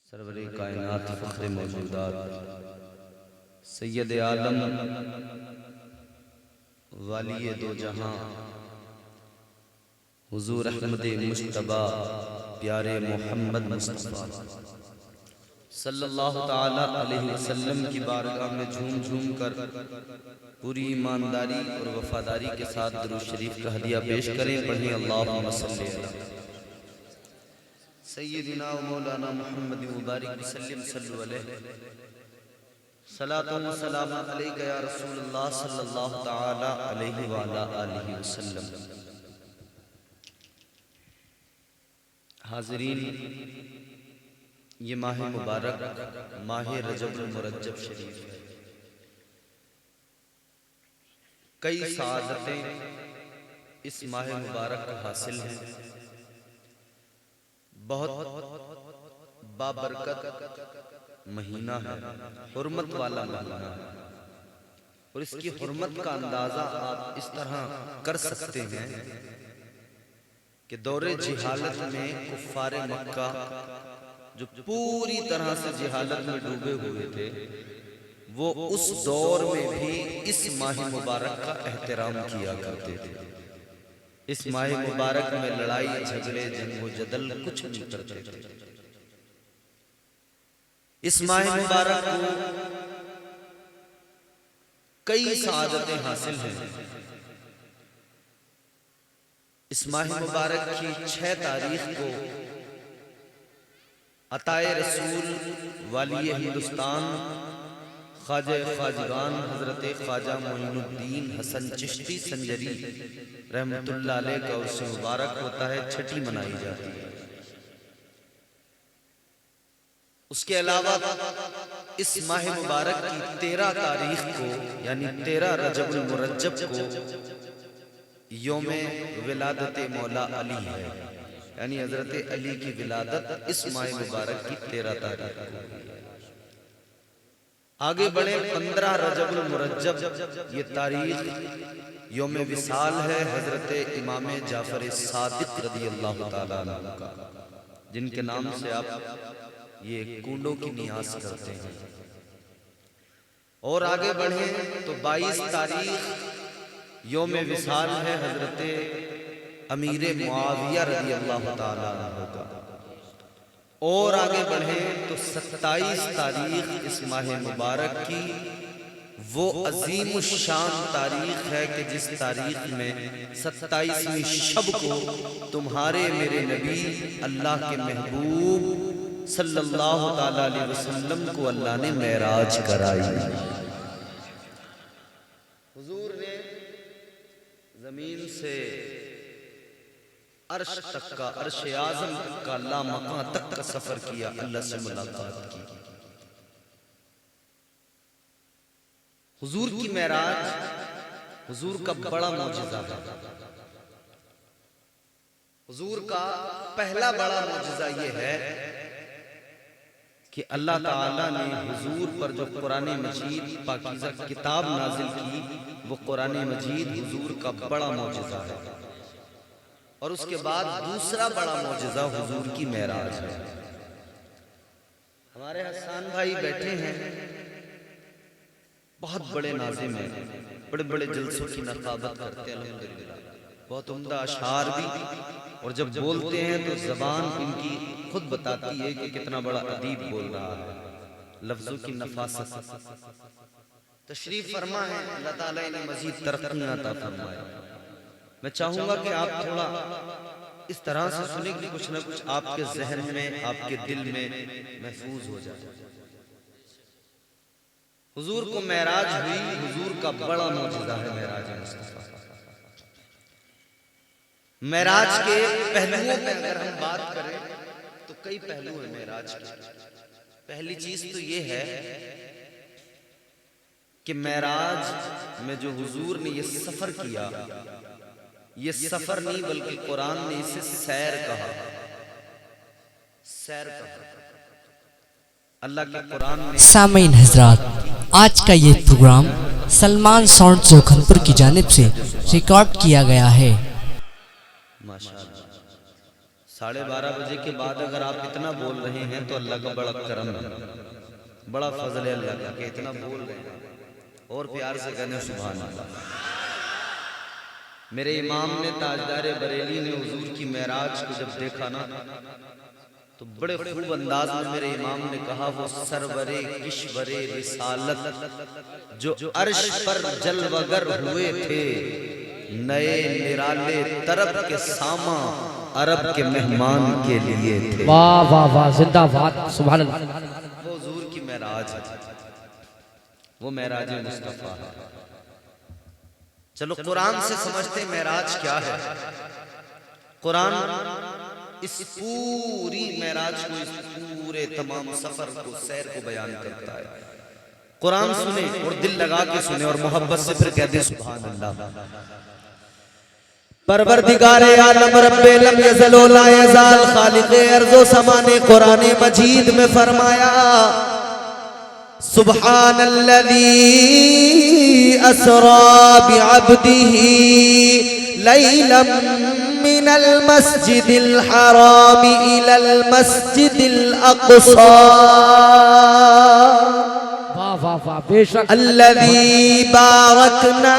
सरवरे कायनात फ़ख्रे मौजूदात सैयद आलम वालिए दो जहां हुजूर अहमद मुश्तबा प्यारे मोहम्मद मुस्तफ़ा सल्लल्लाहु ताला अलैहि वसल्लम की बारगाह में झूम झूम कर पूरी ईमानदारी और वफादारी के साथ दुरूद शरीफ का हदिया पेश करें। पढ़ें अल्लाहुम्मा सल्ली अला सय्यदिना व मौलाना मुहम्मद मुबारक वसल्लम सल्लल्लाहु अलैहि सलातो व सलाम अलैका या रसूलल्लाह सल्लल्लाहु ताला अलैहि व अला आलिहि वसल्लम। हाज़रीन, ये माह मुबारक माह रजब मुरज्जब शरीफ है। कई सादतें इस माह मुबारक को हासिल हैं। बहुत बाबरकत महीना है, हुर्मत वाला महीना है, और इसकी हुर्मत का अंदाजा आप इस तरह कर सकते हैं कि दौरे जिहालत में कुफ्फारे मक्का जो पूरी तरह से जिहालत में डूबे हुए थे, वो उस दौर में भी इस माह मुबारक का एहतराम किया करते थे। इस माह मुबारक में लड़ाई झगड़े जंग जदल कुछ नहीं करते थे। इस माह मुबारक को कई सआदतें हासिल हैं। इस माह मुबारक की 6 तारीख को अताए रसूल वाली हिंदुस्तान ख्वाजा ख्वाजगान हजरत ख्वाजा मोइनुद्दीन हसन चिश्ती संजरी रहमतुल्लाह अलैह का उर्स मुबारक होता है, छठी मनाई जाती है। उसके अलावा इस माह मुबारक की 13 तारीख को यानी 13 रजब मुरज्जब को योम विलादत मौला अली है, यानी हजरत अली की विलादत इस माह मुबारक की 13 तारीख को। आगे बढ़े 15 रजब मुरज्जब ये तारीख योम विसाल है हजरत इमाम जाफर सादिक रज़ी अल्लाह ताला अन्हु का, जिनके नाम से आप ये कूंडों की नियाज करते हैं। और आगे बढ़े तो 22 तारीख योम विसाल है हजरत अमीर मुआविया रज़ी अल्लाह ताला अन्हु का। और आगे बढ़े तो 27 तारीख इस माह मुबारक की वो अजीम शान तारीख है कि जिस तारीख में 27वीं शब को तुम्हारे मेरे नबी अल्लाह के महबूब सल्लल्लाहु ताला अलैहि वसल्लम को अल्लाह ने मेराज कराई। हुजूर ने जमीन से अर्श तक का, अर्श आज़म तक का, लामकां तक का सफर किया, अल्लाह से मुलाकात की। हुजूर की मेराज हुजूर का बड़ा मौजिज़ा है। हुजूर का पहला बड़ा मौजिज़ा ये है कि अल्लाह ताला ने हुजूर पर जो कुरान मजीद पाकीज़ा किताब नाजिल की, वो कुरान मजीद हुजूर का बड़ा मौजिज़ा है। और उसके बाद दूसरा बड़ा मौजिज़ा हुजूर की मेराज है। हमारे हसन भाई बैठे हैं, बहुत बड़े नाज़िम हैं, बड़े बड़े जलसों की नक़ाबत करते हैं अल्हम्दुलिल्लाह, बहुत उम्दा अशार भी, और जब बोलते हैं तो ज़बान इनकी खुद बताती है कि कितना बड़ा अदीब बोल रहा है। लफ्ज़ों की नफासत तशरीफ फरमा है, अल्लाह ताला इन्हें मज़ीद तरक्की अता फरमाए। मैं चाहूंगा कि आप थोड़ा इस तरह से सुने कि कुछ ना कुछ आपके जहन में, आपके दिल में महफूज हो जाए। हुजूर को मेराज हुई, हुजूर का बड़ा मौजिज़ा है मेराज मुस्तफ़ा। मेराज के पहलुओं में अगर हम बात करें तो कई पहलू हैं मेराज के। पहली चीज तो ये है कि मेराज में जो हुजूर ने ये सफर किया, ये सफर नहीं बल्कि कुरान ने इसे सैर कहा। सैर कहा अल्लाह के कुरान ने। सामीन हजरात, आज का ये प्रोग्राम सलमान साउंड जोखनपुर की जानिब से रिकॉर्ड किया गया है। माशाअल्लाह। 12:30 बजे के बाद अगर आप इतना बोल रहे हैं तो अल्लाह का बड़ा करम है, बड़ा फजल है अल्लाह का कि इतना बोल रहे हैं। और प्यार से कहने सुभान अल्लाह। मेरे इमाम ने ताजदार बरेली ने हुजूर की मेराज को जब देखा ना तो बड़े खूब अंदाज में मेरे इमाम ने कहा, वो सरवरे किश्वरे रिसालत जो अर्श पर जलवगर हुए थे, नए निराले तरफ के सामा अरब के मेहमान के लिए थे। वाह वाह वाह, जिंदाबाद, सुभान अल्लाह। वो हुजूर की मेराज है, वो मेराज मुस्तफा है। चलो कुरान से समझते मेराज क्या है। कुरान इस पूरी मेराज को, इस पूरे तमाम सफर को, सैर को बयान करता है। कुरान सुने और दिल लगा के सुने और मोहब्बत से फिर कहते सुभान अल्लाह। परवरदिगारे आलम रब्बे लम यज़ल व ला यज़ाल खालिक़े अर्ज़ो समा ने कुरान मजीद में फरमाया, सुब्हानल्लज़ी अस्रा बिअब्दिही लैलन मिनल मस्जिदिल हराम इलल मस्जिदिल अक़सा। वाह वाह वाह, बेशक। अल्लज़ी बारकना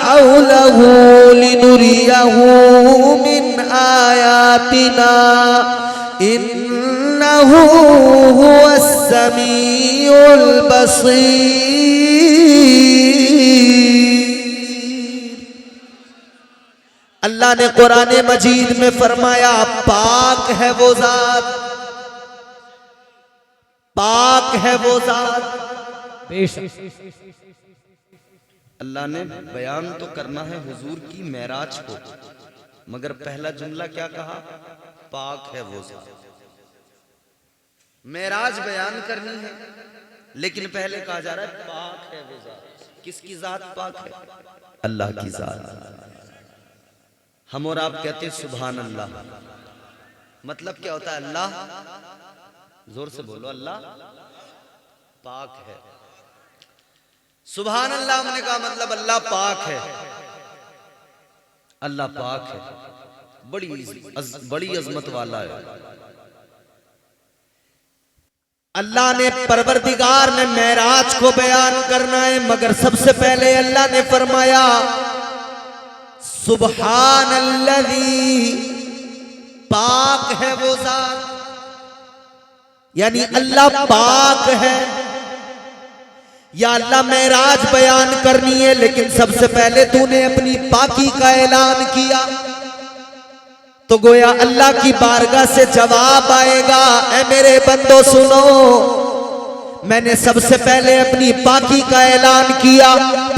हौलहू लिनुरियहू मिन आयातिना इन्नहू हुवस समीउल बसीर। अल्लाह ने कुरान मजीद में फरमाया, पाक है वो जात, पाक है वो जात। अल्लाह ने बयान तो करना है हुजूर की मेराज को, मगर पहला जुमला क्या कहा? पाक है वो जात। मेराज बयान करनी है, लेकिन पहले कहा जा रहा है पाक है वो जात। किसकी जात पाक है? अल्लाह की जात। हम और आप कहते हैं सुभान अल्लाह, मतलब क्या होता है? अल्लाह, जोर से बोलो, अल्लाह पाक है। सुभान अल्लाह हमने कहा मतलब अल्लाह पाक है, अल्लाह पाक है, बड़ी अजमत वाला है। अल्लाह ने, परवरदिगार ने मेराज को बयान करना है, मगर सबसे पहले अल्लाह ने फरमाया सुब्हानल्लज़ी, पाक है वो जात, यानी अल्लाह पाक है। या अल्लाह मेराज बयान करनी है, लेकिन सबसे पहले तूने अपनी पाकी का ऐलान किया, तो गोया अल्लाह की बारगाह से जवाब आएगा, ऐ मेरे बंदो सुनो, मैंने सबसे पहले अपनी पाकी का ऐलान किया,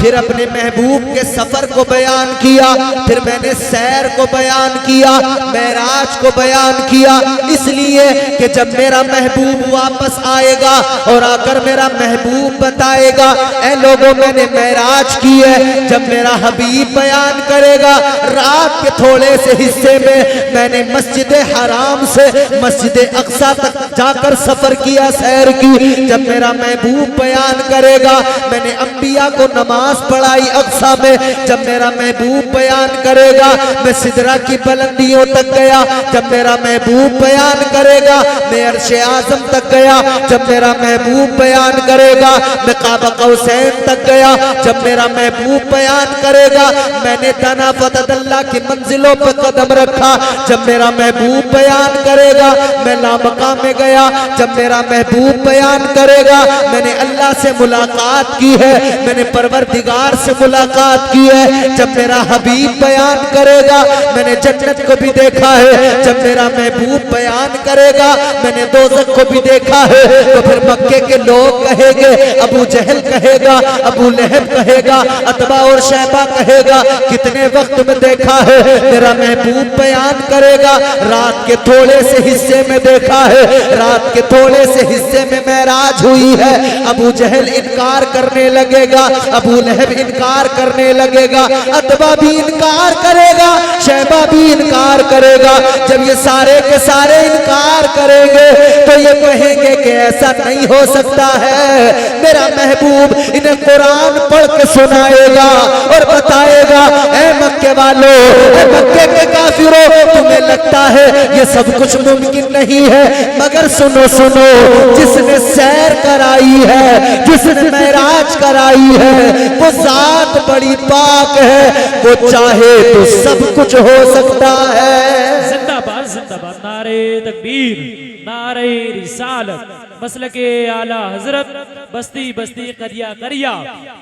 फिर अपने महबूब के सफर को बयान किया, फिर मैंने सैर को बयान किया, मेराज को बयान किया, इसलिए कि जब मेरा महबूब वापस आएगा और आकर मेरा महबूब बताएगा, ऐ लोगों मैंने मेराज की है, जब मेरा हबीब बयान करेगा रात के थोड़े से हिस्से में मैंने मस्जिद हराम से मस्जिद अक्सा तक जाकर सफर किया, सैर की, जब मेरा महबूब बयान करेगा मैंने अंबिया को नमाज पढ़ाई अक्सा में, जब मेरा महबूब बयान करेगा मैं सिदरा की बुलंदियों तक गया, जब मेरा महबूब बयान करेगा मैं अर्शे आज़म तक गया, जब मेरा महबूब बयान करेगा मैं काबा कौसैन तक गया, जब मेरा महबूब बयान करेगा मैंने तना फतदल्ला की मंजिलों पर कदम रखा, जब मेरा महबूब बयान करेगा मैं लामकाम में गया, जब मेरा महबूब बयान करेगा मैंने अल्लाह से मुलाकात की है, मैंने परवरदिगार से मुलाकात की है, जब मेरा हबीब बयान करेगा मैंने जन्नत को भी देखा है, जब मेरा महबूब बयान करेगा मैंने दोज़ख को भी देखा है, तो फिर मक्के के लोग कहेंगे, अबू जहल कहेगा, अबू लहब कहेगा, अतबा और शैबा कहेगा, कितने वक्त में देखा है? मेरा महबूब बयान करेगा रात के थोड़े से हिस्से में देखा है, रात के थोड़े से हिस्से में मेराज हुई है। अबू जहल इनकार करने लगेगा, अबू लहब इनकार करने लगेगा, अतबा भी इनकार करेगा, शैबा भी इनकार करेगा। जब ये सारे के सारे इनकार करेंगे तो ये कहेंगे कि ऐसा नहीं हो सकता है। मेरा महबूब इन्हें कुरान पढ़ के सुनाएगा और बताएगा, ऐ मक्के वालों, ऐ मक्के के काफिरों, तुम्हें लगता है ये सब कुछ मुमकिन नहीं है, मगर सुनो सुनो, जिसने सैर कराई है, जिसने मेराज कराई है, वो जात बड़ी पाक है, वो चाहे तो सब कुछ हो सकता है। जिंदाबाद जिंदाबाद, नारे तकबीर, नारे रिसालत, मसलके आला हजरत, बस्ती बस्ती करिया करिया,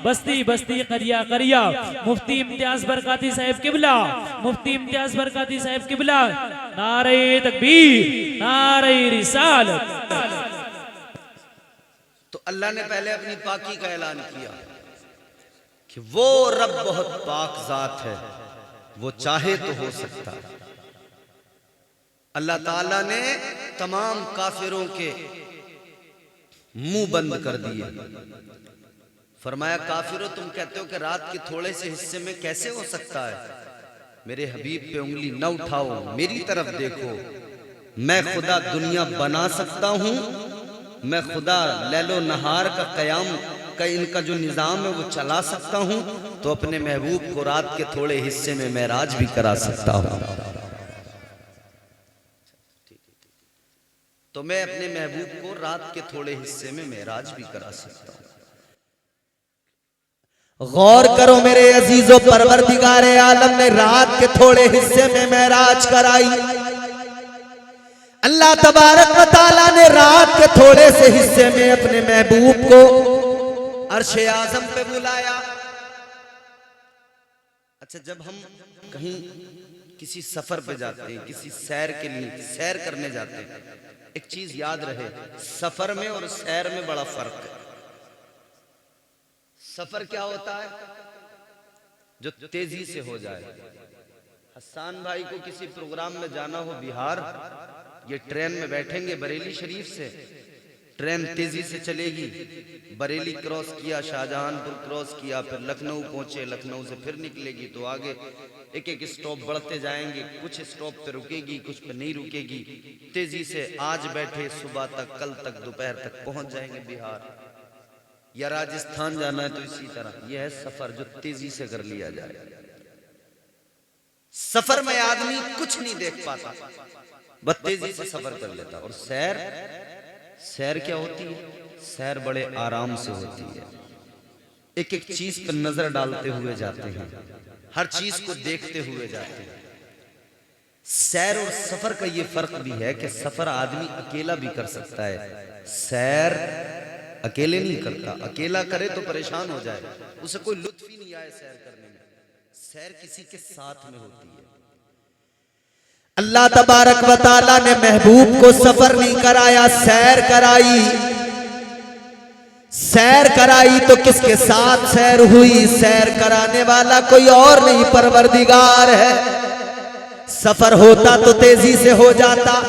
बस्ती बस्ती करिया करिया, मुफ्ती इम्तियाज बरकाती साहब किबला, मुफ्ती इम्तियाज बरकाती साहब किबला, नारे तकबीर, नारे रिसालत। तो अल्लाह ने पहले अपनी पाकी का ऐलान किया कि वो रब बहुत पाक जात है, वो चाहे तो हो सकता है। अल्लाह ताला ने तमाम काफिरों के मुंह बंद कर दिए। फरमाया, काफिरों तुम कहते हो कि रात के थोड़े से हिस्से में कैसे हो सकता है? मेरे हबीब पे उंगली न उठाओ, मेरी तरफ देखो। मैं खुदा दुनिया बना सकता हूं, मैं खुदा लैलो नहार का कयाम का इनका जो निज़ाम है वो चला सकता हूं, तो अपने महबूब को रात के थोड़े हिस्से में मेराज भी करा सकता हूं। तो मैं अपने महबूब को रात के थोड़े हिस्से में मेराज भी करा सकता हूं। गौर करो मेरे अजीजों, परवरदिगारे आलम ने रात के थोड़े हिस्से में मेराज कराई। अल्लाह तबारक व तआला ने रात के थोड़े से हिस्से में अपने महबूब को अर्शे आज़म पे बुलाया। अच्छा, जब हम कहीं किसी सफर पे जाते हैं, किसी सैर के लिए सैर करने जाते हैं, एक चीज याद रहे, सफर में और सैर में बड़ा फर्क है। सफर क्या होता है? जो तेजी से हो जाए। हसन भाई को किसी प्रोग्राम में जाना हो बिहार, ये ट्रेन में बैठेंगे बरेली शरीफ से, ट्रेन तेजी से चलेगी, बरेली क्रॉस किया, शाहजहानपुर क्रॉस किया, फिर लखनऊ पहुंचे, लखनऊ से फिर निकलेगी तो आगे एक एक स्टॉप बढ़ते जाएंगे, कुछ स्टॉप पे रुकेगी, कुछ पे नहीं रुकेगी। तेजी से आज बैठे सुबह तक, कल तक, दोपहर तक पहुंच जाएंगे बिहार। या राजस्थान जाना है तो इसी तरह। यह है सफर जो तेजी से कर लिया जाए। सफर में आदमी कुछ नहीं देख पाता, बस तेजी से सफर कर लेता। और सैर, सैर क्या होती है? सैर बड़े आराम से होती है। एक एक चीज पर नजर डालते हुए जाते हैं, हर चीज को देखते हुए जाते हैं। सैर और सफर का ये फर्क भी है कि सफर आदमी अकेला भी कर सकता है, सैर अकेले नहीं करता। अकेला करे तो परेशान हो जाए, उसे कोई लुत्फ ही नहीं आए सैर करने में। सैर किसी के साथ में होती है। अल्लाह तबारक व तआला ने महबूब को सफर नहीं कराया, सैर कराई। सैर कराई तो किसके साथ सैर हुई? सैर कराने वाला कोई और नहीं, परवरदिगार है। सफर होता तो तेजी से हो जाता,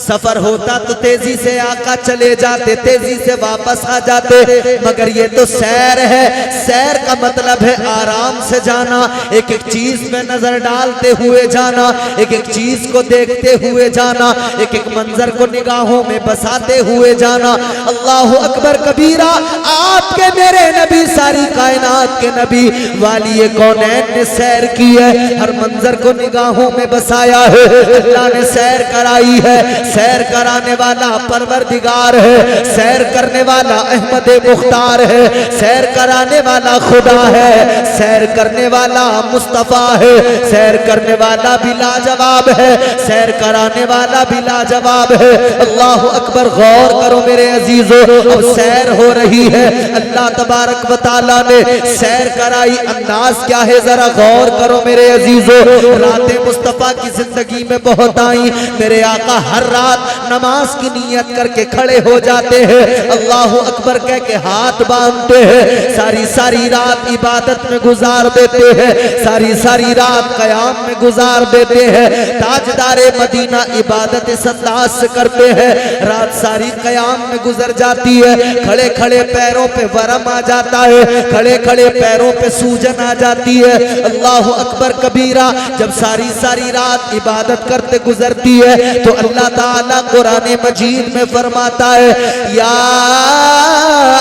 सफर होता तो तेजी से आका चले जाते, तेजी से वापस आ जाते, मगर ये तो सैर है। सैर का मतलब है आराम से जाना, एक एक चीज में नजर डालते हुए जाना, एक एक चीज को देखते हुए जाना, एक एक मंजर को निगाहों में बसाते हुए जाना। अल्लाह अकबर कबीरा। आपके मेरे नबी, सारी कायनात के नबी वाली कौनैन ने सैर की है, हर मंजर को निगाहों में बसाया है, अल्लाह ने सैर कराई है। सैर कराने वाला परवरदिगार है, सैर करने वाला अहमद मुख्तार है, सैर कराने वाला खुदा है, सैर करने वाला मुस्तफा है, सैर करने वाला भी लाजवाब है, सैर कराने वाला भी लाजवाब है। अल्लाह अकबर। गौर करो मेरे अजीजों, अब सैर हो रही है, अल्लाह तबारक व तआला ने सैर कराई। अंदाज क्या है जरा गौर करो मेरे अजीजों। रातें मुस्तफा की जिंदगी में बहुत आई, मेरे आका हर हर्रात नमाज की नीयत करके खड़े हो जाते हैं, अल्लाह अकबर कह के हाथ बांधते हैं, सारी सारी रात इबादत में गुजार देते हैं, सारी सारी रात कयाम में गुजार देते हैं। ताजदारे मदीना इबादत इस अंदाज से करते हैं, रात सारी कयाम में गुजर जाती है, खड़े खड़े पैरों पे वरम आ जाता है, खड़े खड़े पैरों पे सूजन आ जाती है। अल्लाह अकबर कबीरा। जब सारी सारी रात इबादत करते गुजरती है तो अल्लाह ताला कुरान मजीद में फरमाता है, या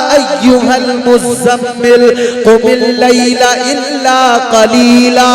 अय्युहल मुज़म्मिल कुमिल लैला इल्ला कलीला।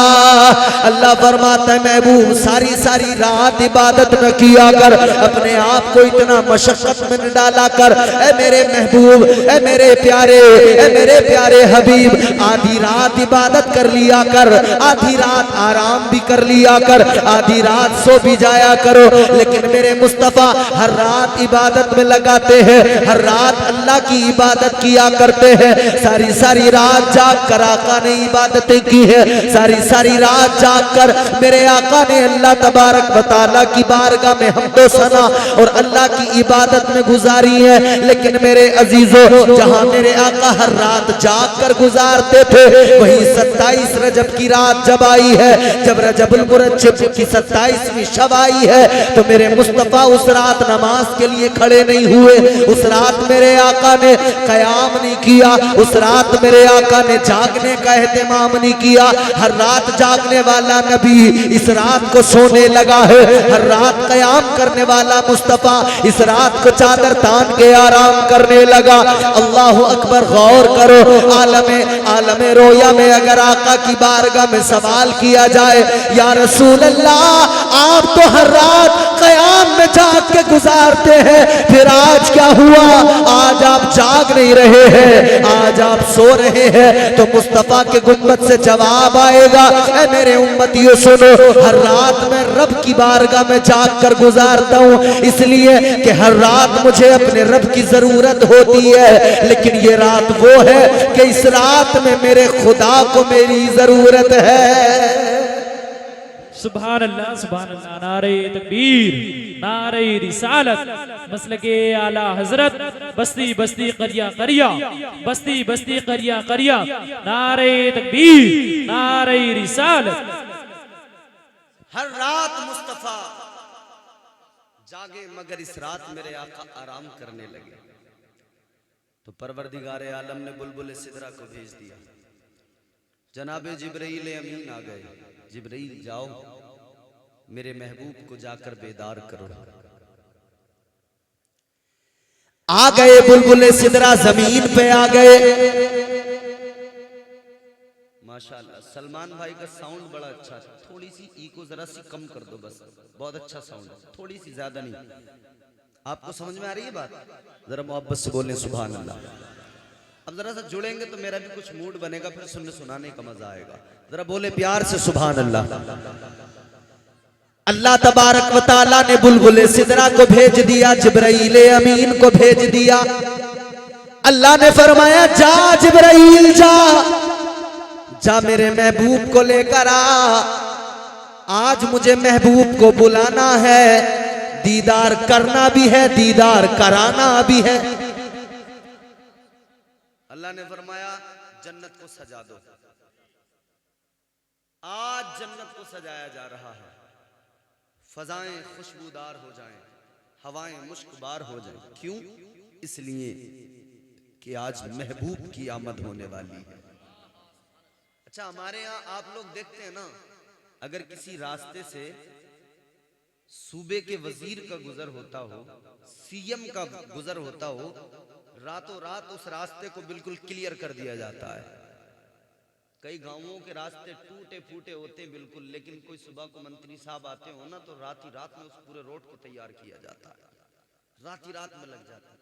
अल्लाह फरमाता है महबूब सारी सारी रात इबादत न किया कर, अपने आप को इतना मशक्कत में न डाला कर। ए मेरे महबूब, ए मेरे प्यारे, ए मेरे प्यारे हबीब, आधी रात इबादत कर लिया कर, आधी रात आराम भी कर लिया कर, आधी रात सो भी जाया करो। लेकिन मेरे मुस्तफा हर रात इबादत में लगाते हैं, हर रात अल्लाह की इबादत किया करते हैं। सारी सारी रात जाग कर आका ने इबादतें की है, सारी सारी रात जाग कर मेरे आका ने अल्लाह तबारक व तआला की बारगाह में हमदो सना और अल्लाह की इबादत में गुजारी है। लेकिन मेरे अजीजों, जहां मेरे आका हर रात जाग कर गुजारते थे, वही 27 रजब की रात जब आई है, जब रजबुल मुरज्जब की 27वीं शब आई है, तो मेरे मुस्तफा उस रात नमाज के लिए खड़े नहीं हुए, उस रात मेरे आका ने कयाम नहीं किया, उस रात मेरे आका ने जागने का एहतमाम नहीं किया। हर रात जागने वाला नबी इस रात को सोने लगा है, हर रात कयाम करने वाला मुस्तफा इस रात को चादर तान के आराम करने लगा। अल्लाह अकबर, गौर करो, आलम रोया में अगर आका की बारगाह में सवाल किया जाए, या रसूल अल्लाह आप तो हर रात कयाम में जाग के गुजारते हैं, फिर आज क्या हुआ, आज आप जाग नहीं रहे हैं, आज आप सो रहे हैं, तो मुस्तफा के गुम्बद से जवाब आएगा, ऐ मेरे उम्मतियों सुनो, हर रात मैं रब की बारगाह में जाग कर गुजारता हूँ, इसलिए कि हर रात मुझे अपने रब की जरूरत होती है। लेकिन ये रात वो है कि इस रात में मेरे खुदा को मेरी जरूरत है। सुभान अल्लाह, नारे तकबीर, नारे रिसालत, मसलके आला हजरत, बस्ती बस्ती करिया करिया, बस्ती बस्ती करिया करिया, नारे तकबीर, नारे रिसालत। हर रात मुस्तफा जागे, मगर इस रात मेरे आका आराम करने लगे, तो परवरदिगार आलम ने बुलबुल सिदरा को भेज दिया। जनाबे जिब्राइल अमीन आ गए, जिब्राइल जाओ मेरे महबूब को जाकर बेदार करो। आ गए बुलबुल सिदरा, जमीन पे आ गए। माशाल्लाह, सलमान भाई का साउंड बड़ा अच्छा है, थोड़ी सी इको जरा सी कम कर दो बस, बहुत अच्छा साउंड है, थोड़ी सी, ज्यादा नहीं। आपको समझ में आ रही है बात? जरा मोहब्बत से बोलें सुभान अल्लाह। अब जरा सा जुड़ेंगे तो मेरा भी कुछ मूड बनेगा, फिर सुनने सुनाने का मजा आएगा। जरा बोले प्यार से सुभान अल्लाह। अल्लाह तबारक व तआला ने बुलबुल सिदरा को भेज दिया, जिब्राइल अमीन को भेज दिया। अल्लाह ने फरमाया जा जिब्राइल जा, जा मेरे महबूब को लेकर आ, आज मुझे महबूब को बुलाना है, दीदार करना भी है, दीदार कराना भी है। अल्लाह ने फरमाया जन्नत को सजा दो, आज जन्नत को सजाया जा रहा है, फजाएं खुशबूदार हो जाएं, हवाएं मुश्कबार हो जाएं। क्यों? इसलिए कि आज महबूब की आमद होने वाली है। अच्छा, हमारे यहाँ आप लोग देखते हैं ना, अगर किसी रास्ते से सूबे के वजीर का गुजर होता हो, सीएम का गुजर होता हो, रातों रात उस रास्ते को बिल्कुल क्लियर कर दिया जाता है। कई गांवों के रास्ते टूटे फूटे होते हैं बिल्कुल, लेकिन कोई सुबह को मंत्री साहब आते हो ना, तो रात ही रात में उस पूरे रोड को तैयार किया जाता है, रात ही रात में लग जाता है।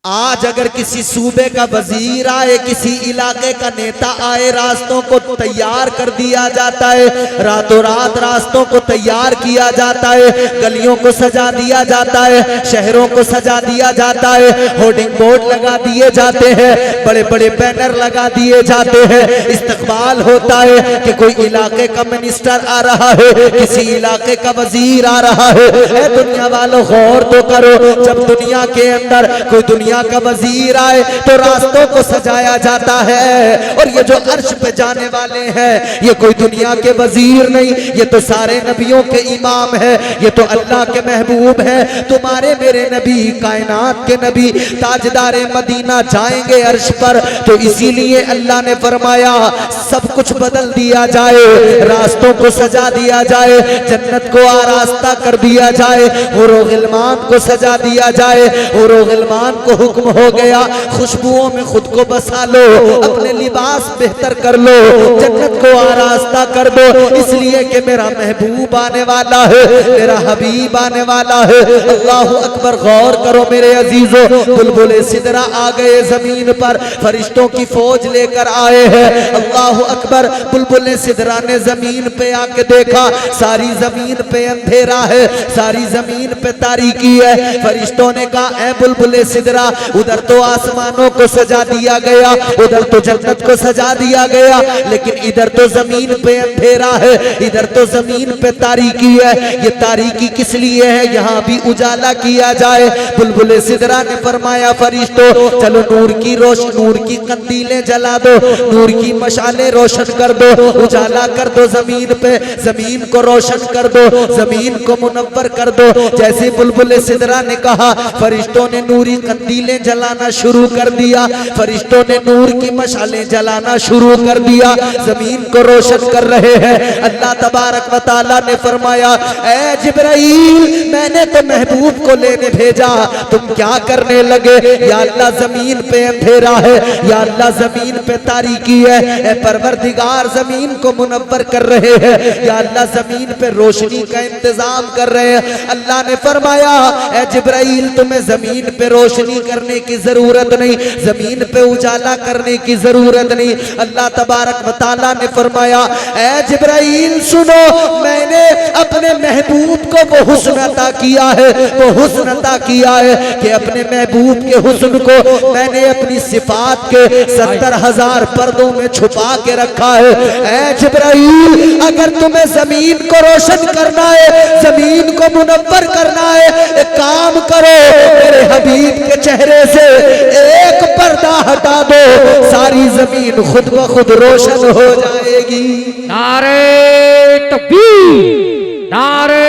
आज अगर किसी सूबे का वजीर आए, किसी इलाके का नेता आए, रास्तों को तैयार कर दिया जाता है, रातों रात रास्तों को तैयार किया जाता है, गलियों को सजा दिया जाता है, शहरों को सजा दिया जाता है, होर्डिंग बोर्ड लगा दिए जाते हैं, बड़े बड़े बैनर लगा दिए जाते हैं, इस्तकबाल होता है कि कोई इलाके का मिनिस्टर आ रहा है, किसी इलाके का वजीर आ रहा है। ऐ दुनिया वालों गौर तो करो, जब दुनिया के अंदर कोई दुनिया का वजीर आए तो रास्तों को सजाया जाता है। और ये जो अर्श पे जाने वाले हैं ये कोई दुनिया के वजीर नहीं, ये तो सारे नबियों के इमाम है, ये तो अल्लाह के महबूब है। तुम्हारे मेरे नबी, कायनात के नबी, ताजदारे मदीना जाएंगे अर्श पर, तो इसीलिए अल्लाह ने फरमाया सब कुछ बदल दिया जाए, रास्तों को सजा दिया जाए, जन्नत को आरास्ता कर दिया जाए, हुरो गिलमान को सजा दिया जाए। हुरो गिलमान को हुक्म हो गया खुशबुओं में खुद को बसा लो, अपने लिबास बेहतर कर लो, जन्नत को आरास्ता कर दो, इसलिए कि मेरा महबूब आने वाला है, मेरा हबीब आने वाला है। अल्लाह अकबर, गौर करो मेरे अजीजों, बुलबुले सिदरा आ गए जमीन पर, फरिश्तों की फौज लेकर आए हैं। अल्लाह अकबर, बुलबुले सिदरा ने जमीन पे आके देखा, सारी जमीन पे अंधेरा है, सारी जमीन पे तारीकी है। फरिश्तों ने कहा ऐ बुलबुले सिदरा, उधर तो आसमानों को सजा दिया गया, उधर तो जन्नत को सजा दिया गया, लेकिन इधर तो जमीन पे अंधेरा है, इधर तो जमीन पे तारीकी है। ये तारीकी किस लिए है? यहाँ भी उजाला किया जाए। बुलबुले सिदरा ने फरमाया फरिश्तों चलो नूर की नूर की कंदीलें जला दो, नूर की मशालें रोशन कर दो, उजाला कर दो जमीन पे, जमीन को रोशन कर दो, जमीन को मुनव्वर कर दो। जैसे बुलबुले सिदरा ने कहा फरिश्तों ने नूरी कंदीलें जलाना शुरू कर दिया, फरिश्तों ने नूर की मशालें जलाना शुरू कर दिया, जमीन को रोशन कर रहे हैं। अल्लाह तबारक व तआला ने फरमाया ऐ जिब्राइल, मैंने तो महबूब को लेने भेजा, तुम क्या करने लगे? या अल्लाह जमीन पे अंधेरा है, या अल्लाह जमीन पे तारीकी है, ऐ परवरदिगार जमीन को मुनव्वर कर रहे हैं, या अल्लाह जमीन पे रोशनी का इंतजाम कर रहे हैं। अल्लाह ने फरमाया ऐ जिब्राइल, तुम्हें जमीन पे रोशनी करने की जरूरत नहीं, जमीन पे उजाला करने की जरूरत नहीं। अल्लाह तबारक व तआला ने फरमाया ऐ जिब्राइल सुनो, मैंने अपने महबूब को वो हुस्न अता किया है, वो हुस्न अता किया है कि अपने महबूब के हुस्न को मैंने अपनी सिफात के 70,000 पर्दों में छुपा के रखा है। ऐ जिब्राइल, अगर तुम्हें जमीन को रोशन करना है, जमीन को मुनव्वर करना है, एक काम करो, मेरे हबीब के चेहरे से एक पर्दा हटा दो, सारी जमीन खुद ब खुद रोशन हो जाएगी। नारे तकबीर, नारे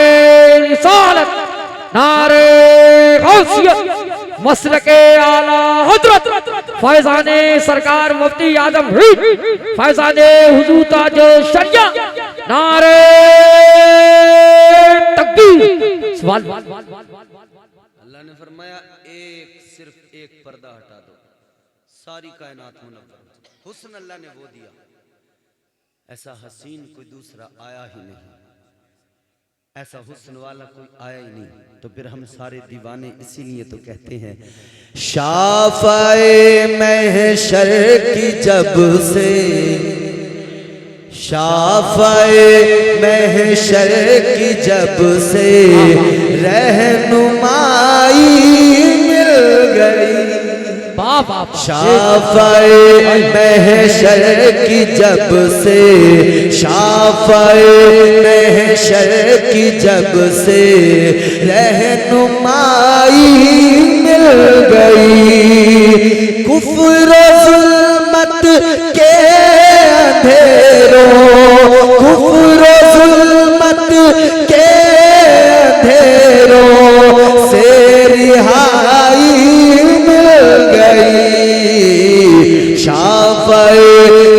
रिसालत, नारे गौसियत, मसलके आला हजरत फैजाने सरकार मुफ्ती आजम फैजाने हुजूर ताज शरिया, नारे तकबीर। सवाल अल्लाह ने फरमाया सिर्फ एक पर्दा हटा दो, सारी कायनात मुनव्वर। हुस्न अल्लाह ने वो दिया, ऐसा हसीन कोई दूसरा आया ही नहीं, ऐसा हुस्न वाला कोई आया ही नहीं। तो फिर हम सारे दीवाने इसीलिए तो कहते हैं शाफ़ाए महशर की जब से, शाफ़ाए महशर की जब से रहनुमाई मिल गई, शाफ़ाए महशर की जब से, शाफ़ाए महशर की जब से रहनुमाई मिल गई। कुफ्र ज़ुल्मत के अंधेरों, कुफ्र ज़ुल्मत के अंधेरों से रिहाई शाफ़ाए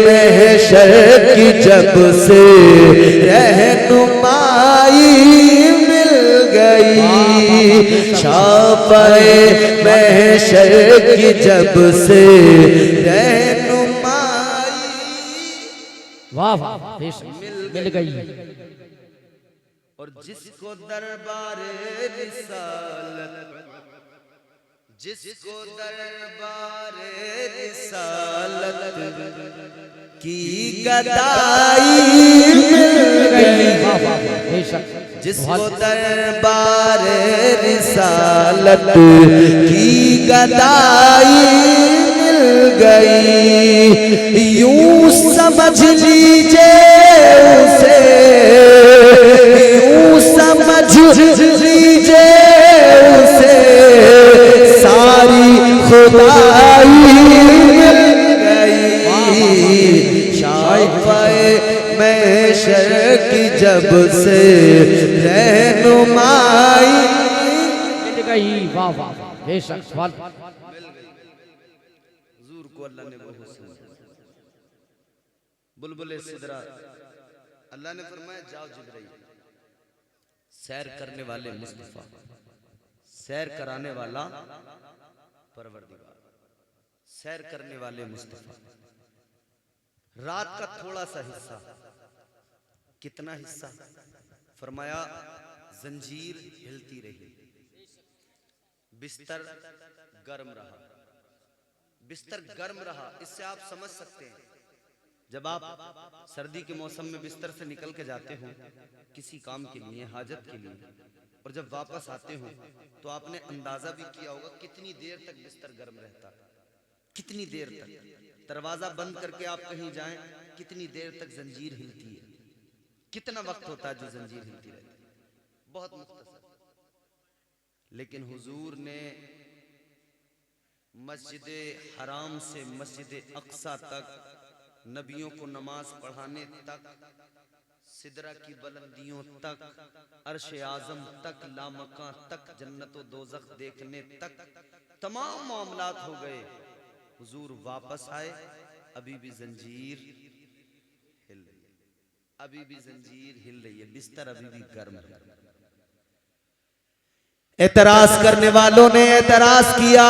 महशर की जब से रहनुमाई मिल गई, शाफ़ाए महशर की जब से रहनुमाई। वाह वाह, मिल गई। और जिसको दरबारे रिसालत, जिसको दरबार रिसालत की गदाई मिल गई, जिसको दरबार रिसालत की गदाई मिल गई, यूं समझ लीजिए उसे, यूं समझ लीजिए उसे सारी खुदाई मिल गई, शाफ़े महशर की जब से रहनुमाई मिल गई। वाह वाह वाह, बेशक सवाल। हुजूर को अल्लाह ने वो हुस्न बुलबुल सिदरा, अल्लाह ने फरमाया जाओ जिब्राइल, सैर करने वाले मुस्तफा, सैर कराने वाला परवरदिगार, सैर करने वाले मुस्तफा। रात का थोड़ा सा हिस्सा, कितना हिस्सा? फरमाया जंजीर हिलती रही, बिस्तर गर्म रहा, बिस्तर गर्म रहा। इससे आप समझ सकते हैं जब आप सर्दी के मौसम में बिस्तर से निकल के जाते हो किसी काम के लिए, हाजत के लिए, और जब वापस आते हो तो आपने अंदाजा भी किया होगा कितनी देर तक बिस्तर गर्म रहता है, कितनी देर तक। दरवाजा बंद करके आप कहीं जाएं, कितनी देर तक जंजीर हिलती है, कितना वक्त होता है जो जंजीर हिलती रहती है, बहुत मुख्तसर। लेकिन हुजूर ने मस्जिद हराम से मस्जिद अक्सा तक, नबियों को नमाज पढ़ाने तक, सिदरा की बुलंदियों तक, अर्श आजम तक, लामका तक, जन्नत व दोज़ख देखने तक तमाम मामलात हो गए। हुजूर वापस आए, अभी भी जंजीर हिल रही है, अभी भी जंजीर हिल रही है, बिस्तर अभी भी गर्म है। एतराज करने वालों ने एतराज किया,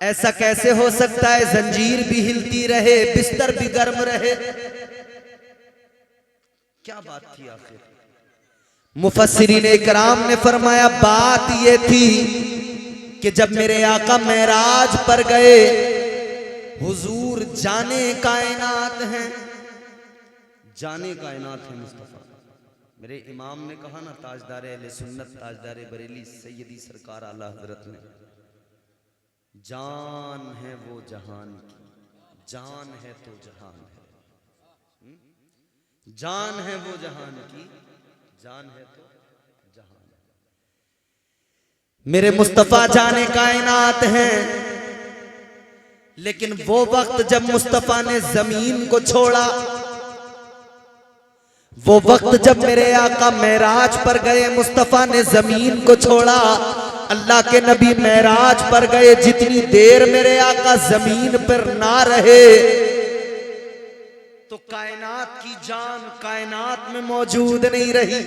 ऐसा कैसे हो सकता है जंजीर भी हिलती रहे, बिस्तर भी गर्म रहे? क्या बात थी आखिर? मुफस्सिरीन इकराम ने फरमाया बात ये थी कि जब मेरे आका मेराज पर गए, हुजूर जाने कायनात हैं, जाने कायनात है मुस्तफा। मेरे इमाम ने कहा ना, ताजदार अहले सुन्नत, ताजदार बरेली सैयदी सरकार आला हजरत ने, जान है वो जहान की, जान है तो जहान है, जान है वो जहान की, जान है तो जहान है। मेरे मुस्तफा जाने कायनात हैं, लेकिन वो वक्त जब मुस्तफा ने जमीन को छोड़ा, वो वक्त जब मेरे आका मेराज पर गए, मुस्तफा ने जमीन को छोड़ा, अल्लाह के नबी मेराज पर गए, जितनी देर मेरे आका जमीन पर ना रहे तो कायनात की जान कायनात में मौजूद नहीं रही।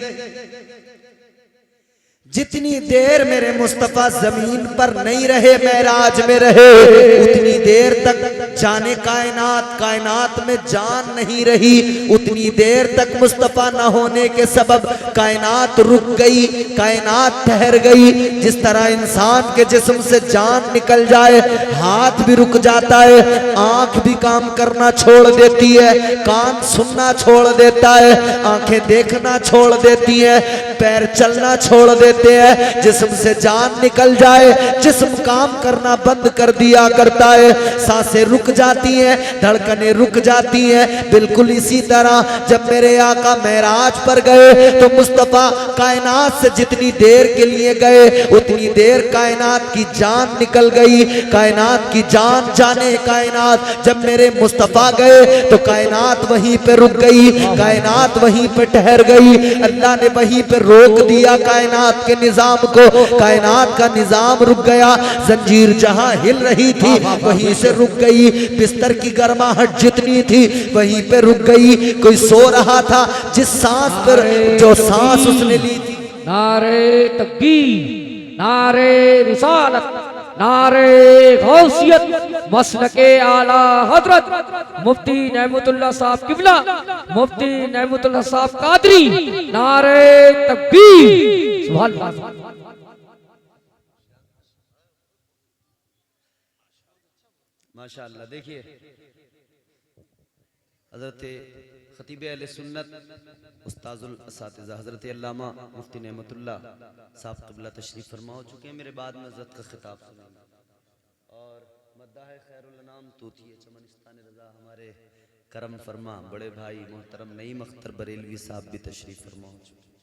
जितनी देर मेरे मुस्तफा जमीन पर नहीं रहे, मेराज में रहे, उतनी देर तक जाने कायनात, कायनात में जान नहीं रही। उतनी देर तक मुस्तफा न होने के सबब कायनात रुक गई, कायनात ठहर गई। जिस तरह इंसान के जिस्म से जान निकल जाए, हाथ भी रुक जाता है, आंख भी काम करना छोड़ देती है, कान सुनना छोड़ देता है, आंखें देखना छोड़ देती है, पैर चलना छोड़ देते हैं। जिस्म से जान निकल जाए, जिस्म काम करना बंद कर दिया करता है, सांसें रुक जाती हैं, धड़कनें रुक जाती हैं। बिल्कुल इसी तरह जब मेरे आका मेराज पर गए तो मुस्तफा कायनात से जितनी देर के लिए गए, उतनी देर कायनात की जान निकल गई, कायनात की जान जाने कायनात। जब मेरे मुस्तफा गए तो कायनात वहीं पे रुक गई, कायनात वहीं पे ठहर गई। अल्लाह ने वहीं पे रोक दिया कायनात के निजाम को, कायनात का निजाम रुक गया। जंजीर जहां हिल रही थी वहीं से रुक गई, बिस्तर की गर्माहट जितनी थी वहीं पे रुक गई। कोई सो रहा था, जिस सांस पर जो सांस उसने ली थी। नारे तकबीर, नारे रिसालत, नारे गौसियत, मसलके आला हजरत मुफ्ती नेमतुल्लाह साहब किबला, मुफ्ती नेमतुल्लाह साहब कादरी। नारे तकबीर, सुभान अल्लाह। माशाअल्लाह। देखिए हज़रत खतीब अहले सुन्नत उस्ताजुल असातिज़ा हज़रत अल्लामा मुफ्ती नेमतुल्लाह साहब क़िबला तशरीफ़ फरमा हो चुके हैं। मेरे बाद में हज़रत का खिताब सुनाएंगे और मद्दाह खैरुल अनाम तूतिए चमनिस्तान रज़ा हमारे करम फरमा बड़े भाई मोहतरम नईम अख्तर बरेलवी साहब भी तशरीफ़ फरमा हो चुके हैं।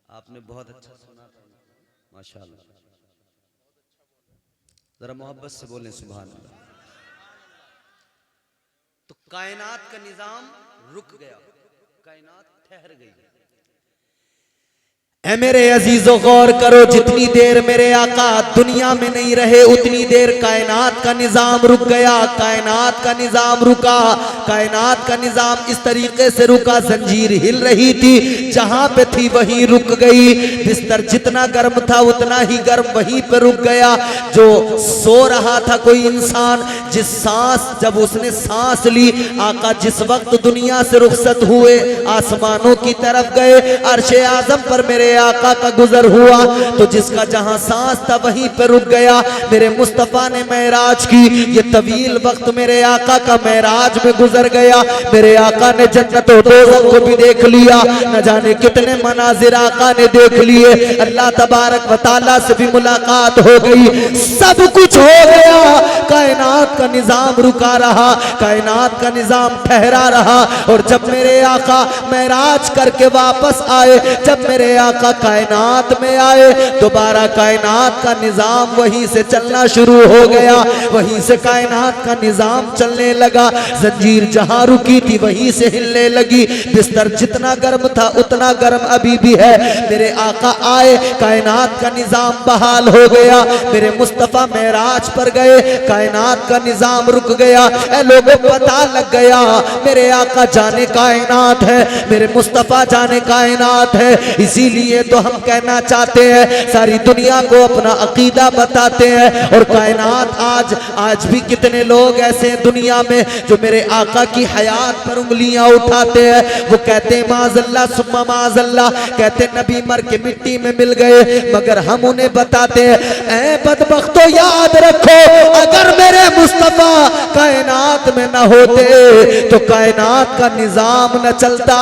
आपने बहुत अच्छा सुना था माशाअल्लाह। ज़रा मोहब्बत से बोलें सुभान अल्लाह। तो कायनात का निजाम रुक गया, कायनात ठहर गई। ऐ मेरे अजीजों गौर करो, जितनी देर मेरे आका दुनिया में नहीं रहे उतनी देर कायनात का निजाम रुक गया। कायनात का निजाम रुका, कायनात का निजाम इस तरीके से रुका, जंजीर हिल रही थी, जहां पे थी वहीं रुक गई। बिस्तर जितना गर्म था उतना ही गर्म वहीं पे रुक गया। जो सो रहा था कोई इंसान, जिस सांस जब उसने सांस ली, आका जिस वक्त दुनिया से रुखसत हुए आसमानों की तरफ गए, अर्शे आजम पर मेरे आका का गुजर हुआ, तो जिसका जहां सांस था वहीं पे रुक गया। मेरे मुस्तफा ने मेराज की, ये तवील वक्त मेरे आका का मेराज में गुजर गया। मेरे आका ने जन्नत और दोज़ख को भी देख लिया, न जाने कितने मनाजिर आका ने देख लिए। अल्लाह तबारक व तआला से भी मुलाकात हो गई, सब कुछ हो गया। कायनात का निजाम रुका रहा, कायनात का निजाम ठहरा रहा। और जब मेरे आका मेराज करके वापस आए, जब मेरे आका कायनात में आए, दोबारा कायनात का निजाम वहीं से चलना शुरू हो गया, वहीं से कायनात का निजाम चलने लगा। जंजीर जहां रुकी थी वहीं से हिलने लगी। बिस्तर जितना गर्म था उतना गर्म अभी भी है। मेरे आका आए, कायनात का निजाम बहाल हो गया। मेरे मुस्तफा मेराज पर गए, कायनात का निजाम रुक गया। ऐ लोगों पता लग गया मेरे आका जाने कायनात है, मेरे मुस्तफा जाने कायनात है। इसीलिए तो हम कहना चाहते हैं, सारी दुनिया को अपना अकीदा बताते हैं। और कायनात आज भी कितने लोग ऐसे हैं दुनिया में जो मेरे आका की हयात पर उंगलियां उठाते हैं। वो कहते हैं माज़ल्ला सुम्मा माज़ल्ला, कहते नबी मर के मिट्टी में मिल गए। मगर हम उन्हें बताते हैं, ऐ बदबख्तो याद रखो, अगर मेरे मुस्तफा कायनात में न होते तो कायनात का निजाम न चलता,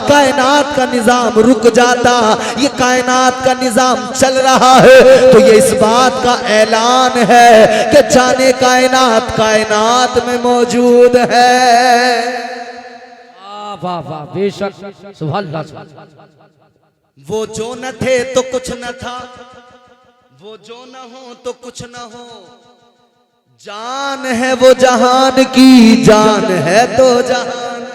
कायनात का निजाम रुक जाता। ये कायनात का निजाम चल रहा है तो ये इस बात का ऐलान है कि जाने कायनात कायनात में मौजूद है। वाह वाह बेशक सुभान अल्लाह। वो जो न थे तो कुछ न था, वो जो न हो तो कुछ न हो। जान है वो जहान की, जान है तो जहान,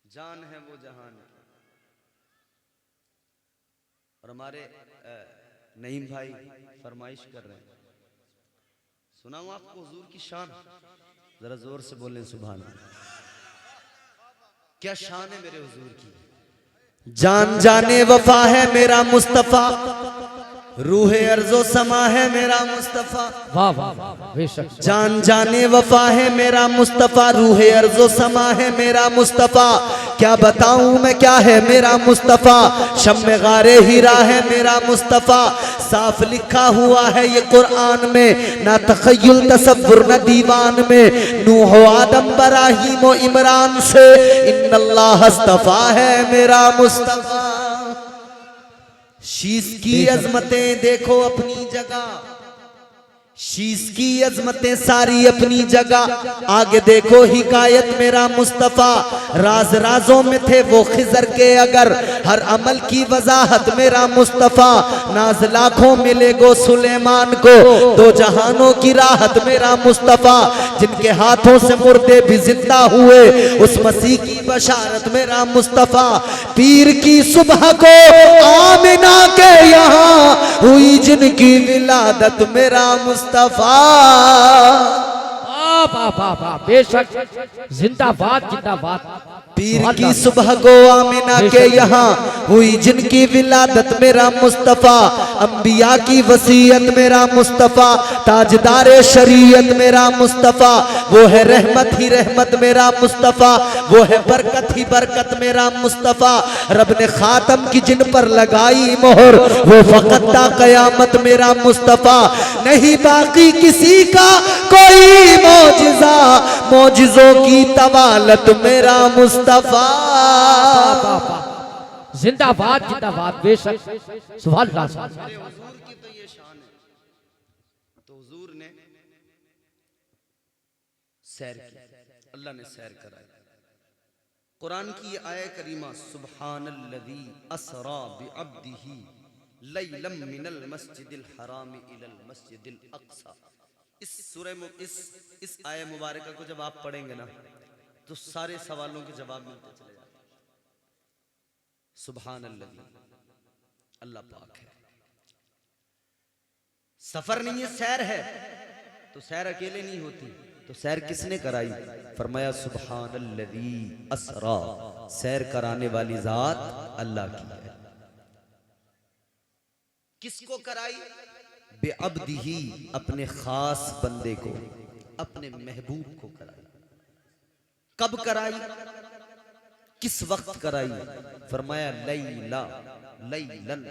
जान है वो जहान। और हमारे नईम भाई फरमाइश कर रहे हैं, सुनाऊं आपको हुजूर की शान? जरा जोर से बोलें सुभान अल्लाह। क्या शान है मेरे हुजूर की। जान जाने वफा है मेरा मुस्तफा, रूहे अर्जो समा है मेरा मुस्तफा। वाह वाह वाह बेशक। जान जाने वफा है मेरा मुस्तफा, रूहे अर्जो समा है मेरा मुस्तफा। क्या बताऊं मैं क्या है मेरा मुस्तफा, शम्मे गारे हीरा है मेरा मुस्तफा। साफ लिखा हुआ है ये कुरान में, ना तखय्युल तसव्वुर न दीवान में। नूह आदम इब्राहीम व इमरान से इन्नल्लाह अस्तफा है मेरा मुस्तफा। शीश की अजमतें देखो अपनी जगह, शीश की अजमतें सारी अपनी जगह। आगे देखो हिकायत मेरा मुस्तफा, राज राजों में थे वो खिजर के अगर, हर अमल की वजाहत मेरा मुस्तफा। नाज लाखों मिले गो सुलेमान को, दो जहानों की राहत मेरा मुस्तफा। जिनके हाथों से मुर्दे भी जिंदा हुए, उस मसीह की बशारत मेरा मुस्तफा। पीर की सुबह को आमिना के यहाँ हुई जिनकी विलादत मेरा मुस्तफा। वाह वाह वाह वाह बेशक जिंदाबाद जिंदाबाद। पीर की सुबह को आमिना के यहाँ हुई जिनकी विलादत मेरा मुस्तफ़ा, अंबिया की वसीयत मेरा मुस्तफ़ा, ताजदारे शरीयत मेरा मुस्तफ़ा, वो है रहमत ही रहमत मेरा मुस्तफ़ा, वो है बरकत ही बरकत मेरा मुस्तफ़ा। रब ने खातम की जिन पर लगाई मोहर, वो फकत ता कयामत मेरा मुस्तफ़ा। नहीं बाकी किसी का कोई मौजिज़ा, मौजिज़ों की तवालत मेरा मुस्तफ़ा। जिंदाबाद जिंदाबाद, बेशक सुभान अल्लाह। हुजूर की तो ये शान है। तो हुजूर ने सैर की, अल्लाह ने सैर कराई। कुरान की ये आयत करीमा सुब्हानल्लज़ी असरा बिअब्दिही लैलम मिनल मस्जिदिल हराम इलल मस्जिदिल अक्सा। इस आयत मुबारका को जब आप पढ़ेंगे ना तो सारे सवालों के जवाब मिलते चले जाते हैं। सुब्हानल्लाह, अल्लाह पाक है। सफर नहीं है, सैर है। तो सैर अकेले नहीं होती, तो सैर किसने कराई? फरमाया सुब्हानल्लाही असरा, सैर कराने वाली जात अल्लाह की है। किसको कराई? बेअब्दिही, अपने खास बंदे को, अपने महबूब को कराई। कब कराई? किस वक्त कराई? फरमाया लैला लैलन,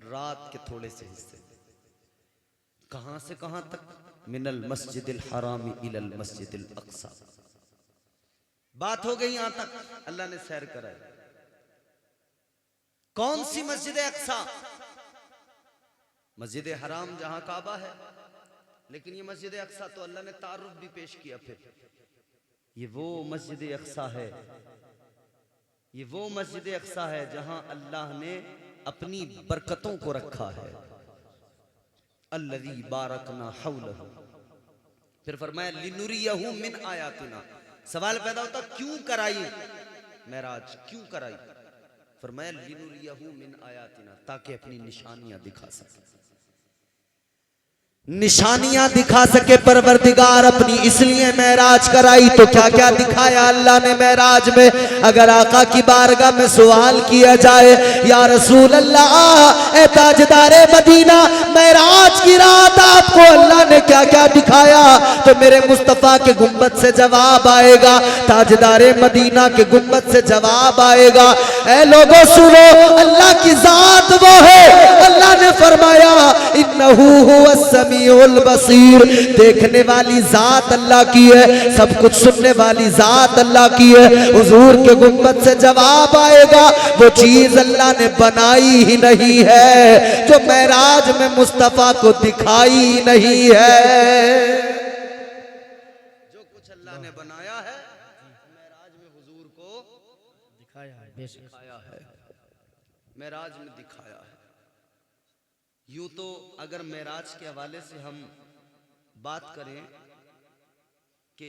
रात के थोड़े से हिस्से। कहां से कहां तक? मिनल मस्जिदिल हरामी इलल मस्जिदिल अक्सा। बात हो गई यहां तक, अल्लाह ने सैर कराई। कौन सी मस्जिद अक्सा? मस्जिद हराम जहां काबा है, लेकिन ये मस्जिद अक्सा तो अल्लाह ने तारुफ भी पेश किया। फिर ये वो मस्जिद अक्सा है, ये वो मस्जिद अक्सा है जहां अल्लाह ने अपनी बरकतों को रखा है। अल्लज़ी बारकना हौलहू। फिर फरमाया लिनुरियहू मिन आयातिना। सवाल पैदा होता क्यों कराई मेराज, क्यों कराई? फरमाया लिनुरियहू मिन आयातिना, ताकि अपनी निशानियां दिखा सके। निशानियां दिखा सके परवरदिगार अपनी, इसलिए महराज कराई। तो क्या क्या दिखाया अल्लाह ने महराज में? अगर आका की बारगाह में सवाल किया जाए, या रसूल अल्लाह, ए ताजदारे मदीना, महराज की रात आपको अल्लाह ने क्या क्या दिखाया? तो मेरे मुस्तफ़ा के गुंबद से जवाब आएगा, ताजदारे मदीना के गुंबद से जवाब आएगा। ए लोगों सुनो, अल्लाह की जात वो है, अल्लाह ने फरमाया इन्नहू हुवस समीउल बसीर, देखने वाली जात अल्लाह की है, सब कुछ सुनने वाली जात अल्लाह की है। हुजूर के गुंबद से जवाब आएगा, वो चीज अल्लाह ने बनाई ही नहीं है जो महराज में मुस्तफा को दिखाई नहीं है। जो कुछ अल्लाह ने बनाया है महराज में हुजूर को दिखाया है, बेशक दिखाया है, महराज में दिखाया है। यूं तो अगर महराज के हवाले से हम बात करें कि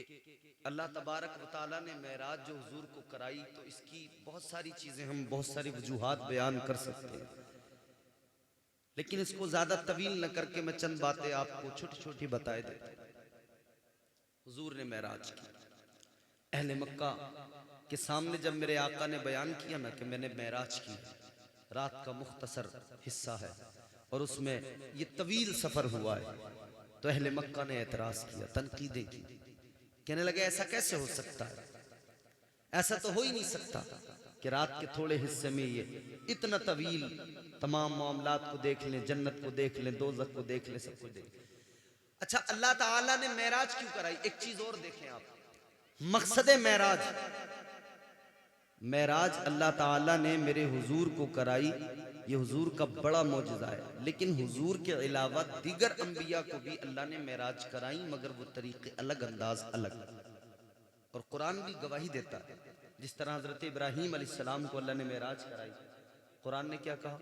अल्लाह तबारक व तआला ने महराज जो हुजूर को कराई, तो इसकी बहुत सारी चीजें, हम बहुत सारी वजूहात बयान कर सकते हैं, लेकिन इसको ज्यादा तवील न करके मैं चंद बातें आपको छोटी छोटी बताए देता हूं। हुजूर ने महराज की, अहले मक्का के सामने जब मेरे आका ने बयान किया ना कि मैंने महराज की, रात का मुख्तसर हिस्सा है और उसमें ये तवील सफर हुआ है, तो अहले मक्का ने एतराज किया, तनकीदें की, कहने लगे ऐसा कैसे हो सकता है? ऐसा तो हो ही नहीं सकता कि रात के थोड़े हिस्से में ये इतना तवील तमाम मामलात को देख लें, जन्नत को देख लें, दोज़ख को देख लें, सब कुछ देख लें। अच्छा, अल्लाह ताला ने महराज क्यों कराई? एक चीज और देखें आप, मकसद महराज, महराज अल्लाह ताला ने मेरे हुजूर को कराई, ये हुजूर का बड़ा मौजज़ा है। लेकिन हुजूर के अलावा दीगर अंबिया को भी अल्लाह ने महराज कराई, मगर वो तरीके अलग, अंदाज अलग, और कुरान भी गवाही देता है। जिस तरह हजरत इब्राहीम अलैहिस्सलाम को अल्लाह ने महराज कराई, कुरान ने क्या कहा?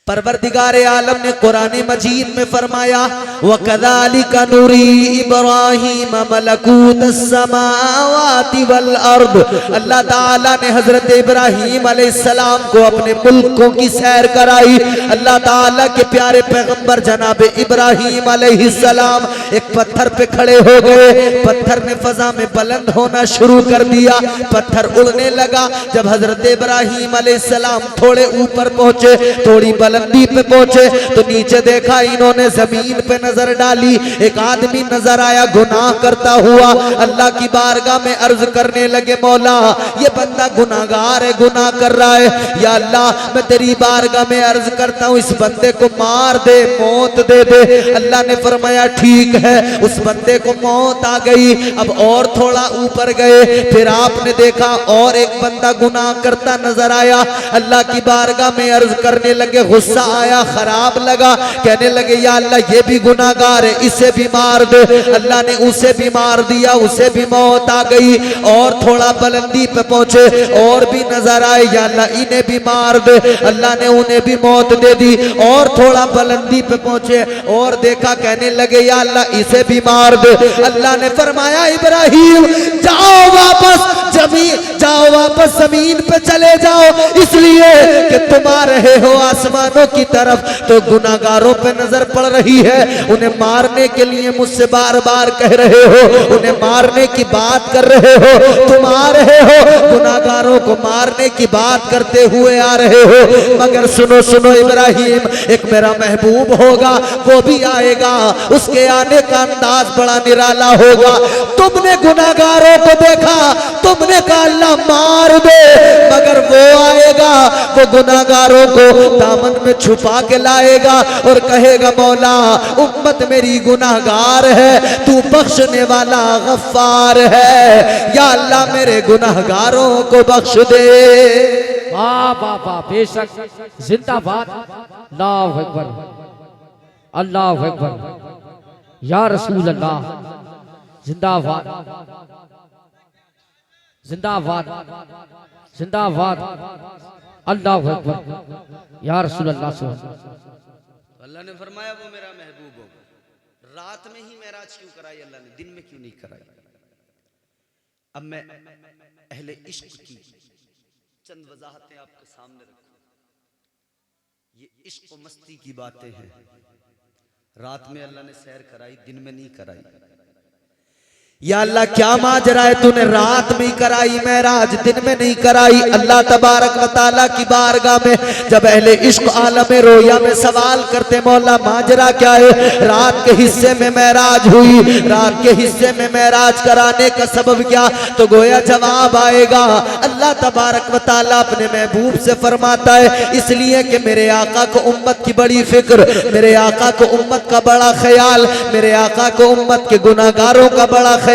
परवरदिगार आलम ने कुरान मजीद में फरमाया वकज़ालिका नूरी इब्राहीम मलकूतस समावाति वल अर्द। अल्लाह ताला ने हजरत इब्राहीम अलैहिस्सलाम को अपने मुल्कों की सैर कराई। अल्लाह ताला के प्यारे पैगंबर जनाब इब्राहीम अलैहिस्सलाम एक पत्थर पे खड़े हो गए। पत्थर ने फजा में बुलंद होना शुरू कर दिया, पत्थर उड़ने लगा। जब हजरत इब्राहीम अलैहिस्सलाम थोड़े ऊपर पहुंचे, थोड़ी बुलंदी पे पहुंचे तो नीचे देखा, इन्होंने जमीन पे नजर डाली, एक आदमी नजर आया गुनाह करता हुआ। अल्लाह की बारगाह में अर्ज करने लगे, मौला ये बंदा गुनाहगार है, गुनाह कर रहा है, या अल्लाह मैं तेरी बारगाह में अर्ज करता हूँ इस बंदे को मार दे, मौत दे दे। अल्लाह ने फरमाया ठीक है। उस बंदे को मौत आ गई। अब और थोड़ा ऊपर गए, फिर आपने देखा और एक बंदा गुनाह करता नजर आया। अल्लाह की बारगाह में अर्ज करने लगे, गुस्सा आया, खराब लगा, कहने लगे या अल्लाह ये भी गुनाहगार है, इसे भी मार दे। अल्लाह ने उसे भी मार दिया, उसे भी मौत आ गई। और थोड़ा बुलंदी पे पहुंचे और भी नजर आए, या अल्लाह इन्हें भी मार दे। अल्लाह ने उन्हें भी मौत दे दी। और थोड़ा बुलंदी पे पहुंचे और देखा, कहने लगे या अल्लाह इसे भी मार दे। अल्लाह ने फरमाया इब्राहीम जाओ वापस जाओ वापस जमीन पे चले जाओ, इसलिए कि तुम आ रहे हो आसमानों की तरफ तो गुनाहगारों पे नजर पड़ रही है, उन्हें मारने के लिए मुझसे बार बार कह रहे हो, उन्हें मारने की बात कर रहे हो, तुम आ रहे हो गुनाहगारों को मारने की बात करते हुए आ रहे हो। मगर सुनो सुनो इब्राहीम, एक मेरा महबूब होगा, वो भी आएगा, उसके आने का अंदाज बड़ा निराला होगा। तुमने गुनाहगारों को देखा, तुमने कहा अल्लाह मार दे, मगर वो आएगा, वो गुनाहगारों को दामन में छुपा के लाएगा और कहेगा मौला उम्मत मेरी गुनाहगार है, तू बख्शने वाला गफ्फार है, या अल्लाह मेरे गुनाहगारों को बख्श दे। वाह वाह वाह, बेशक जिंदाबाद, अल्लाह अकबर, अल्लाह अकबर, या रसूल अल्लाह, जिंदाबाद जिंदाबाद जिंदाबाद, अल्लाह अकबर, या रसूल अल्लाह। अल्लाह ने फरमाया वो मेरा महबूब होगा। रात में ही मेराज क्यों कराई अल्लाह ने, दिन में क्यों नहीं कराई? अब मैं अहले इश्क की चंद वजाहतें आपके सामने रखूं। ये इश्क और मस्ती की बातें हैं। रात में अल्लाह ने सैर कराई, दिन में नहीं कराई। या अल्लाह क्या माजरा है, तूने रात में कराई मेराज, दिन में नहीं कराई। अल्लाह तबारक व तआला की बारगाह में जब अहले इश्क आलम रोया में सवाल करते, मौला माजरा क्या है, रात के हिस्से में मेराज हुई, रात के हिस्से में मेराज कराने का सबब क्या, तो गोया जवाब आएगा। अल्लाह तबारक व तआला अपने महबूब से फरमाता है इसलिए कि मेरे आका को उम्मत की बड़ी फिक्र, मेरे आका को उम्मत का बड़ा ख्याल, मेरे आका को उम्मत के गुनाहगारों का बड़ा ख्याल।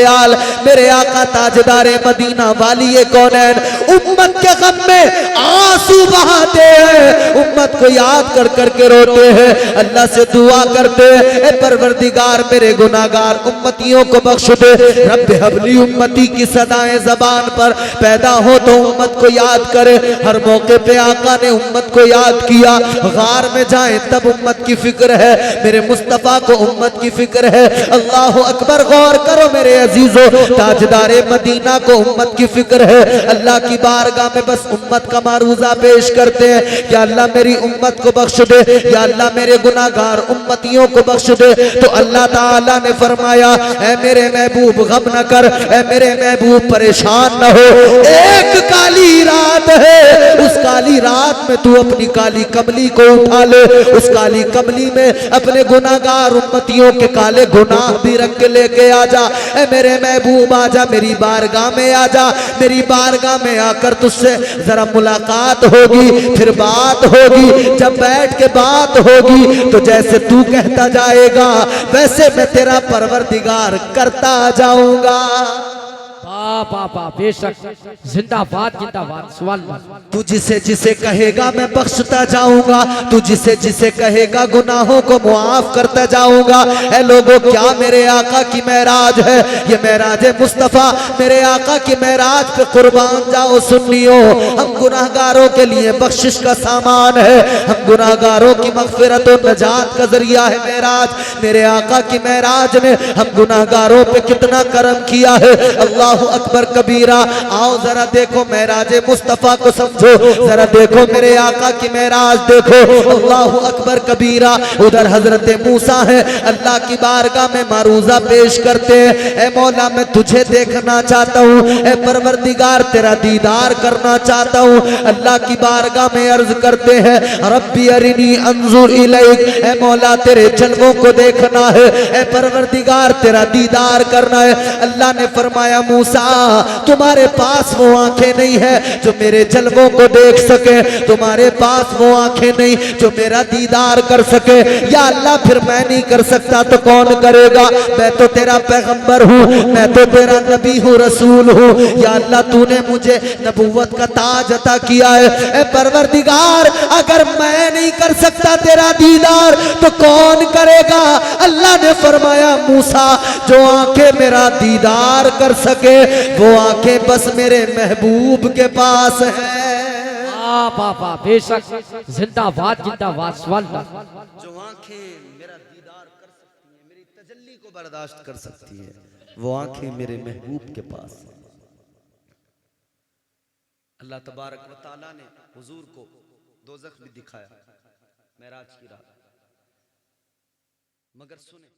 मेरे आका ताजदारे मदीना वाली कौनैन उम्मत के गम में आंसू बहाते हैं, उम्मत को याद कर करके रोते हैं, अल्लाह से दुआ करते हैं ए परवरदिगार मेरे गुनाहगार उम्मतियों को बख्श दे। रब हबली उम्मती की सदाएं जबान पर पैदा हो तो उम्मत को याद करे। हर मौके पे आका ने उम्मत को याद किया, गार में जाए तब उम्मत की फिक्र है, मेरे मुस्तफा को उम्मत की फिक्र है। अल्लाह अकबर, गौर करो मेरे अजीजों, ताजदारे मदीना को उम्मत की फिक्र है। अल्लाह की बारगाह में बस उम्मत का मारूजा पेश करते हैं, या अल्लाह मेरी उम्मत को बख्श दे, या अल्लाह मेरे गुनाहगार उम्मतियों को बख्श दे। तो अल्लाह ताला ने फरमाया ऐ मेरे महबूब गम न कर, ऐ मेरे महबूब परेशान न हो, एक काली रात है, उस काली रात में तू अपनी काली कमली को उठा ले, उस काली कमली में अपने गुनाहगार उम्मतियों के काले गुनाह भी रख के लेके आ जा। ऐ मेरे महबूब आजा, मेरी बारगाह में आजा, मेरी बारगाह में आकर तुझसे जरा मुलाकात होगी, फिर बात होगी। जब बैठ के बात होगी तो जैसे तू कहता जाएगा वैसे मैं तेरा परवरदिगार करता जाऊंगा। बाबा बेशक जिंदाबाद जिंदाबाद सवाल तू जिसे जिसे कहेगा मैं बख्शता जाऊंगा, तू जिसे जिसे कहेगा गुनाहों को मुआफ करता जाऊंगा। ऐ लोगों क्या मेरे आका की महराज है, ये महराज मुस्तफ़ा मेरे आका की महराज पे कुर्बान जाओ सुन्नियों। हम गुनाहगारों के लिए बख्शिश का सामान है, हम गुनाहगारों की मगफिरत और नजात का जरिया है महराज। मेरे आका की महराज ने हम गुनाहगारों पे कितना करम किया है। अल्लाह अकबर कबीरा। आओ जरा देखो महराज मुस्तफ़ा को समझो, जरा देखो मेरे आका की महराज देखो। अल्लाह अकबर कबीरा। उधर हजरत मूसा है, अल्लाह की बारगाह में मारूजा पेश करते हैं। ए मौला मैं तुझे देखना चाहता हूँ, ए परवरदिगार तेरा दीदार करना चाहता हूँ। अल्लाह की बारगाह में अर्ज करते हैं रब्बी अरिनी अंजुर इलैक, ए मौला तेरे जलवों को देखना है, ए परवरदिगार तेरा दीदार करना है। अल्लाह ने फरमाया मूसा तुम्हारे पास वो आंखें नहीं है जो मेरे जलवों को देख सके, तुम्हारे पास वो आंखें नहीं जो मेरा दीदार कर सके। या अल्लाह फिर मैं नहीं कर सकता तो कौन करेगा? मैं तो तेरा पैगंबर हूँ, मैं तो तेरा नबी हूँ, रसूल हूँ। या अल्लाह तूने मुझे नबूवत का ताज अता किया है। ए परवरदिगार अगर मैं नहीं कर सकता तेरा दीदार तो कौन करेगा? अल्लाह ने फरमाया मूसा जो आंखें मेरा दीदार कर सके वो आंखें बस मेरे महबूब के पास है। बाबा बेशक जिंदाबाद जिंदाबाद सवाल जो आंखें मेरा दीदार कर सकती हैं, मेरी तजल्ली को बर्दाश्त कर सकती हैं, वो आंखें मेरे महबूब के पास हैं। अल्लाह तबारक व तआला ने हुजूर को दोज़ख भी दिखाया मेराज की रात, मगर सुने